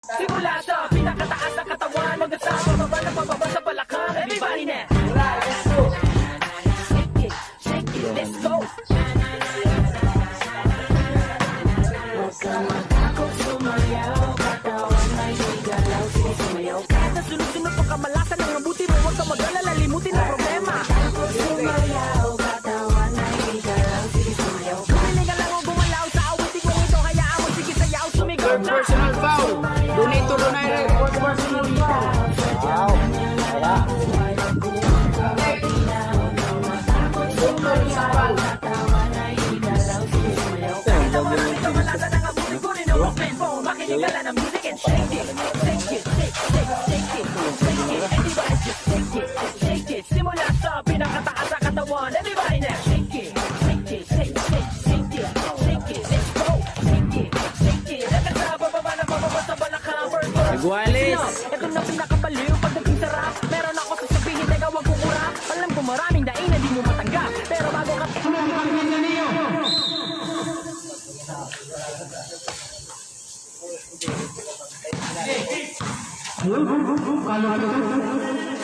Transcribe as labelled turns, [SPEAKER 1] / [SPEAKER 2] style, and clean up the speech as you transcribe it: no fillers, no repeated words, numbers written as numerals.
[SPEAKER 1] Simula sa pinakataas na katawan hanggang sa pababa na pababa sa balakang. Everybody now. Shake it, shake it, let's go. Huwag kang matakot sumayaw, katawan ay may galaw, sige sumayaw. Kahit na sunod-sunod pa kamalasan ng mabuti mo, huwag kang mag-alala, limutin ang problema. Takot sumayaw, katawan ay may galaw, sige sumayaw. Kumilig ka lang o gumalaw sa awitin kong ito, hayaan mo, sige sayaw, sumigaw na.
[SPEAKER 2] Personal foul. Donate to donate. Personal foul. Wow. Wala.
[SPEAKER 1] Makinigala ng music and shake it, shake it, shake, shake, shake it, shake it. Everybody just shake it, shake it. Simula sa pinakataas sa katawan. Everybody now shake it, shake it, shake, shake, shake it, shake it. Let's go, shake it, shake it. Hanggang sa bababa na bababa sa balakang.
[SPEAKER 2] Igualis.
[SPEAKER 1] Ito na pinakabaliw pagdating sa rap. Meron ako sasabihin, teka wag kukura. Alam ko maraming daing na di mo matanggap. Pero bago ka
[SPEAKER 2] Kalau